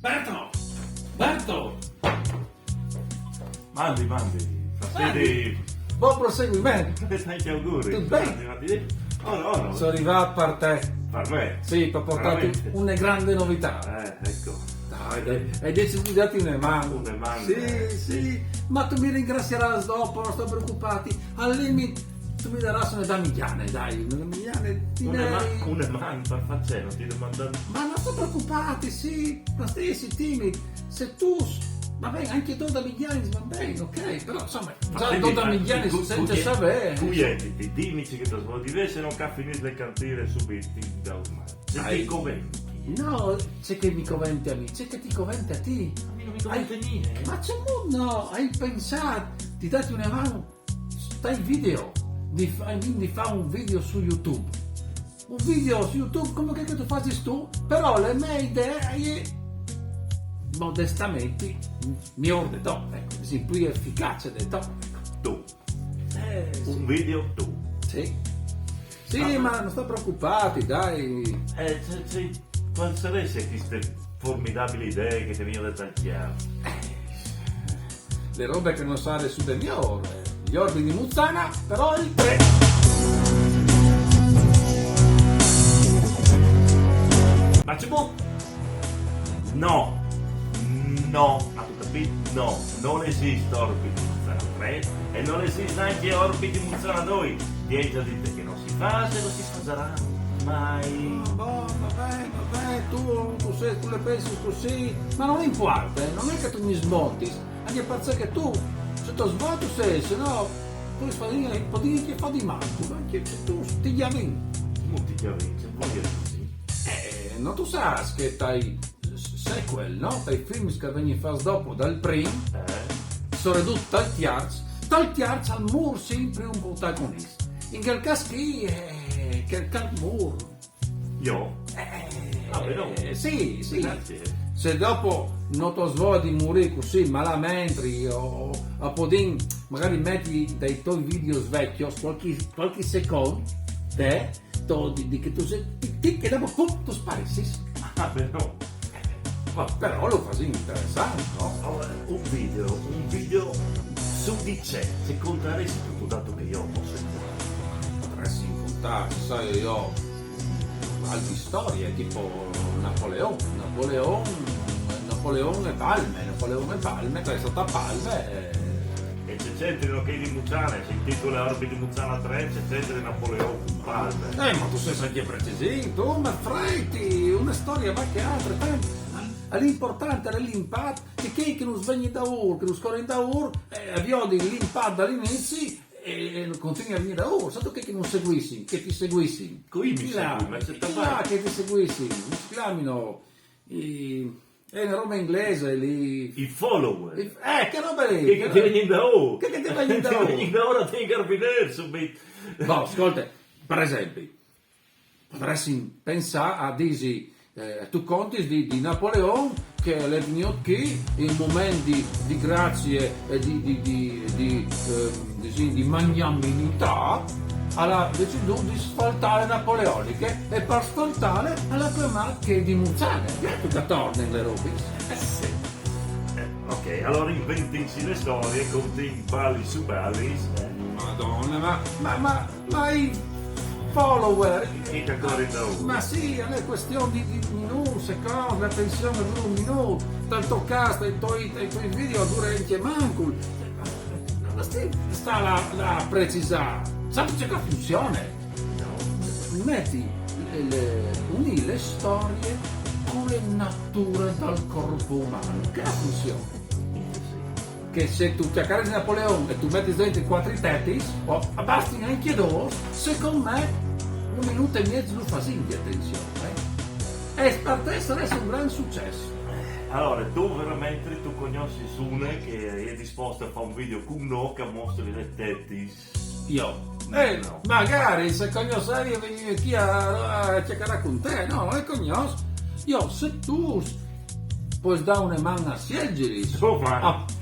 Berto! Berto! Mandi, facete Buon proseguimento! tanti auguri. Tutto bene? Ora, Sono arrivato per te. per me. Sì, per portarti Veramente? una grande novità. Ecco. Dai, hai deciso di darti una mano. Una mano. Sì. Ma tu mi ringrazierai dopo, non sto preoccupati. Al limite, tu mi darai una damigliane, dai. Una damigliane ti darei. Una mano per facere, non ti domandando. Ma non sto preoccupati, sì. Ma stessi timidi. Se tu... Va bene, anche tu damigliani va bene, ok. Però insomma, già tu damigliani senza sapere. Cuiediti, dimmi che tu vuoi dire se non finire le cantine subito da ormai. Se ti conventi. No, c'è che mi coventi a me, c'è che ti coventi a te. A me non mi convente niente. Ma c'è no, hai pensato di darti una mano, stai video, di fare un video su YouTube. Un video su YouTube come che tu facci tu, però le mie idee, modestamente, mi ordino, ecco, così più efficace del to. Tu. Sì. Un video tu. Sì. Sì, ma non sto preoccupati, dai. Quali sarebbero queste formidabili idee che ti vengono da chiaro? Le robe che non sale su del mio, gli orbi di Muzzana, però il 3. Ma c'è buono? No, ha tu capito? No, non esiste Orbi di Muzzana 3 e non esiste anche Orbi di Muzzana 2. Ti già detto che non si fa se non si farà mai. Boh, vabbè, tu le pensi così, ma non importa, non è che tu mi smonti, anche perché tu, se tu smonti sei, se no, tu puoi che fa di manco, anche se tu ti chiami. Non ti chiami, se voglio così. Non tu sai che dai sequel, no? Dai film che vengono fatti dopo, dal primo, sono ridotti dal terzo al muro sempre un protagonista. In quel caso qui che il muro. Io? No. Sì. Grazie. Se dopo non ti svogli di morire così malamente o a podin magari metti dai tuoi video vecchi qualche secondo di che tu sei che dopo pum, tu sparisci. Però. Però lo fai interessante, no? Allora, un video su di sé, se conteresti tutto dato che io posso Potresti incontrare, sai, io altre storie tipo Napoleone e Palme, che è stata a Palme. e c'è centro che di Muzzana, si intitola Orbi di Muzzana 3, c'è centro di Napoleone Palme. Ma tu sei anche preciso, tu ma fretti, una storia va che altre. L'importante era l'impatto, che non svegli da ur, che non scorre da ur, avviodi l'impatto dall'inizio e continui a venire da ur. Sai che non seguissi, che ti seguissi. Qui mi segui, ma c'è che ti seguissi, non si chiamino è una roba inglese lì. i follower. Che roba lì? Che ti vengono da ora? Che ti vengono da ora? Ti vengono da ora, ti carabinieri subito. No, ascolta, per esempio, potresti pensare a Disi. Tu conti di Napoleone che è venuto qui in momenti di grazie e di magnanimità ha deciso di sfaltare napoleoniche e per sfaltare alla chiamata che è di Muzzane che torna le robe. Sì. Ok, allora inventici le storie, conti balli su balli. Madonna, ma i follower E che ancora da ora. ma sì, è una questione di minuti, secondi, la pensione dura un minuto, tanto casta i tuoi video dura anche manco. Sta la precisare, sai che funziona? Metti uni le storie con le nature dal corpo umano, che funziona? Che se tu cercare di Napoleone e tu metti dentro i quattro tetis, o abbasti anche due, secondo me 1 minuto e mezzo lo fai di attenzione. E per te sarebbe un gran successo. Allora, tu veramente tu conosci Sune che è disposto a fare un video con noi che mostri le tettis. Io? No. Magari se conoscevi venivi qui a cercare con te, no? Non è conosco. Io, se tu puoi dare una mano a Siergili,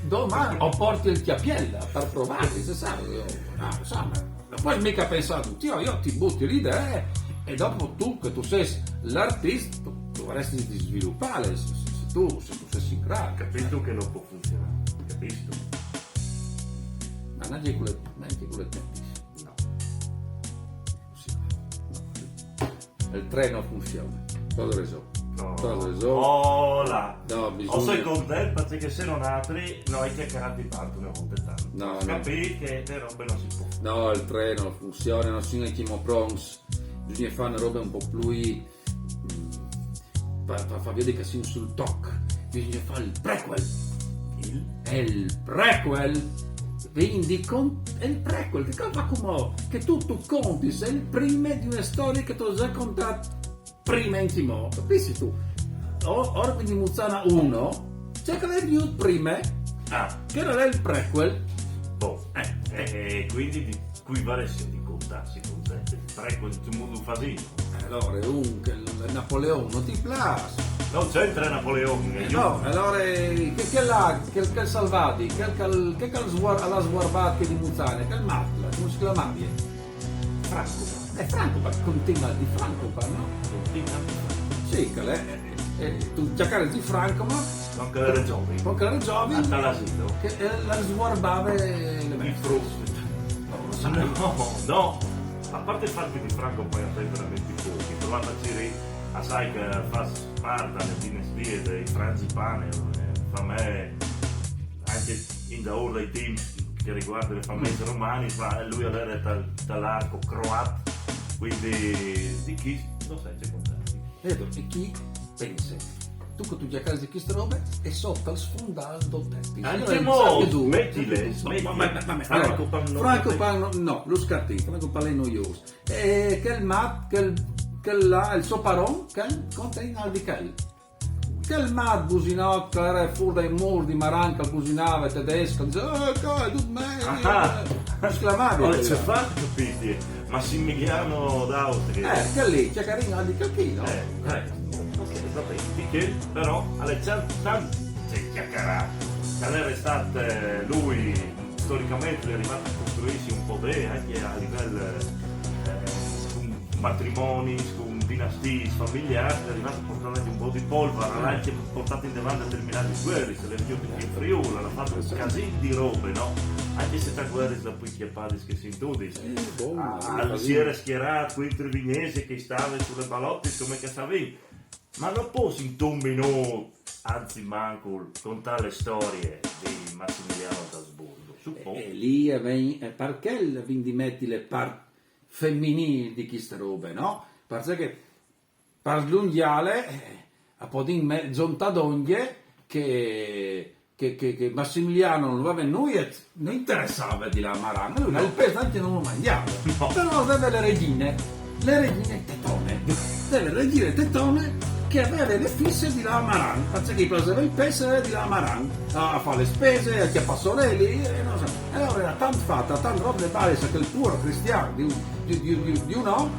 domani o porti il chiappiella per provare, se sai, insomma, non puoi mica pensare tutti, io ti butti l'idea e dopo tu, che tu sei l'artista, dovresti sviluppare, se se tu sei in grado. Capisco che non può funzionare, capisco. Ma non è quelle tantissime. No. Sì. No. Il treno funziona. Cosa ne so? No. Cosa ne so? Oh là. No, bisogna... O sei contento perché se non altri noi chiacchierati tanto una volta tanto. No, Capì che le robe non si può. No, il treno funziona, non si chiama prongs. Bisogna fare una roba un po' più... per far vedere che siamo sul toc. Bisogna fare il prequel. Il prequel. Quindi è il prequel, che fa come che tu conti, sei il primo di una storia che ti ho già contato prima in Timò, capisci tu? Orbi di Muzzana 1, c'è che l'hai visto prima, che era il prequel. Boh, quindi di cui varesse di contarsi con te, il prequel di mondo fasino. Allora, il Napoleone non ti piace. Non c'entra Napoleone. No, allora che salvati, che alla sguarbata di Muzzane, che il Matla, come si chiama? Franco. È Franco, ma continua di Franco, no? Sì, che tu giocare di Franco, ma Con che era giovane. con che era giovane, All'asilo. che la sguarbava le Il messe. frutto. No. A parte il fatto che di Franco poi ha veramente pochi, provate a dire assai che fa parte alle dinastie dei frangipane, fa me anche in da ora dei team che riguarda le famiglie romane, lui era dall'arco croato, quindi di chi non sai c'è contenti. Vedo, e chi pensa? Tu che tu già casi queste robe e sotto al sfondato teppi. Anche mo, smettile. Franco Pagno, no, lo scartino, Franco Pagno è noioso. Che il suo paron, che contiene di che il mat businò, che era fuori dai muri di Maranca, businava tedesco, diceva, tu me, esclamava. Non c'è fatto, capiti? Massimiliano d'Austria. Che lì, c'è carino di calchino. Ok, va bene. Di che, però, alle tante chiacchierate, che era stato lui, storicamente, è arrivato a costruirsi un potere anche a livello con matrimoni, con dinastie familiari, è arrivato a portare anche un po' di polvere, ha anche portato in davanti a determinate guerre, se le rifiuti in Friuli, ha fatto un casino di robe, no? Anche se tra guerre da poi chiappati che si intudi. Si era schierato qui in Trevignese che stava sulle balotte come che sapevi. Ma non posso intombino, anzi manco, contare le storie di Massimiliano d'Asburgo. E lì perché quindi metti le parti femminili di queste robe, no? Perché per l'unghiale a po' di zontadoglie che Massimiliano non aveva non interessava di la marana, lui il pesante non lo mangiava, però aveva le regine tetone, delle regine tetone che aveva le fisse di la marana, perché prendeva il peso di la marana a fare le spese, a chiappare sorelli, non so. Allora era tanto fatta, tanto roba di base che il puro cristiano di un uomo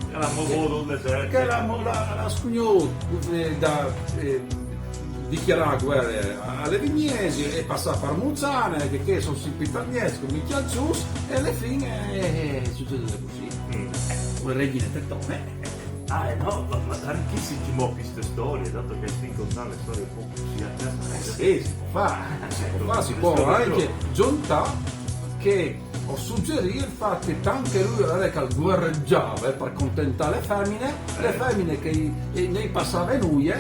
che la scugnò da dichiarare guerra alle Vignesi e passare per Muzzane che sono simpitaniesi come i Chialcius e alla fine succede così. Una regina tettone. No, ma da chi si timò queste storie, dato che si contano le storie un po' così a casa. Sì, si può anche giuntare che ho suggerito il fatto che anche lui era che guerreggiava per accontentare le femmine che ne passava lui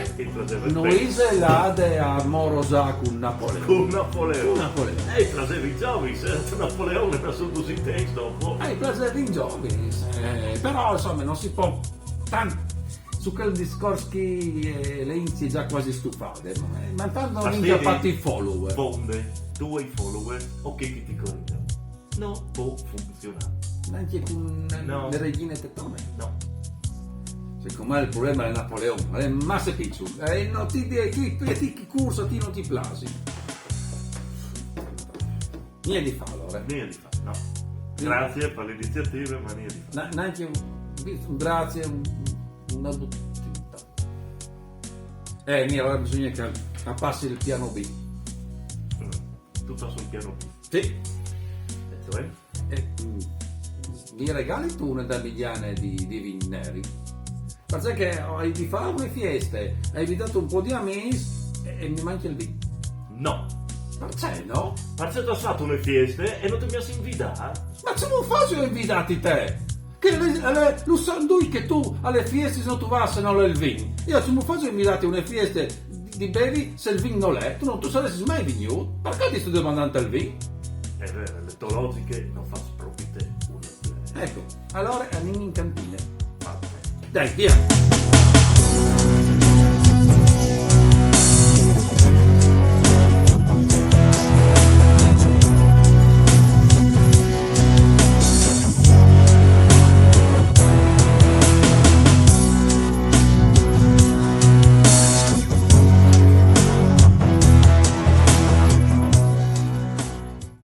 se l'ade a Morosà con Napoleone. E praseva i giovani, Napoleone era sul così testo dopo. Praseva i giovani, però insomma non si può tanto su quel discorso che le inizia già quasi stufate, ma tanto non inizia fatti i follower. Bonde, tu hai follower, ok che ti correggono. No, può funzionare. Anche con le regine tettone. No. Secondo me il problema è Napoleone, ma se picciu, non ti curso, ti non ti plasi. Niente di fa allora. Niente di fa, no. Grazie per le iniziative, ma niente di fa. Neanche un grazie, una buttita. Allora bisogna che passi il piano B. Tutto sul piano B. Sì. Cioè? Mi regali tu una davigliana di vini neri? Perché hai di fare le feste, hai invitato un po' di amici E mi manca il vino. No. Perché no? Perché ti ho fatto una festa e non ti mi hai invitato? Ma se non faccio invitati te? Che lo sanno che tu alle feste se non tu vai se non hai il vino. Io se non faccio invitati a una festa di bevi se il vino non è, tu saresti mai venuto. Perché ti sto domandando il vino? È vero, le teologiche non faccio proprio te una. Ecco, allora andiamo in cantina. Vabbè. Dai, via!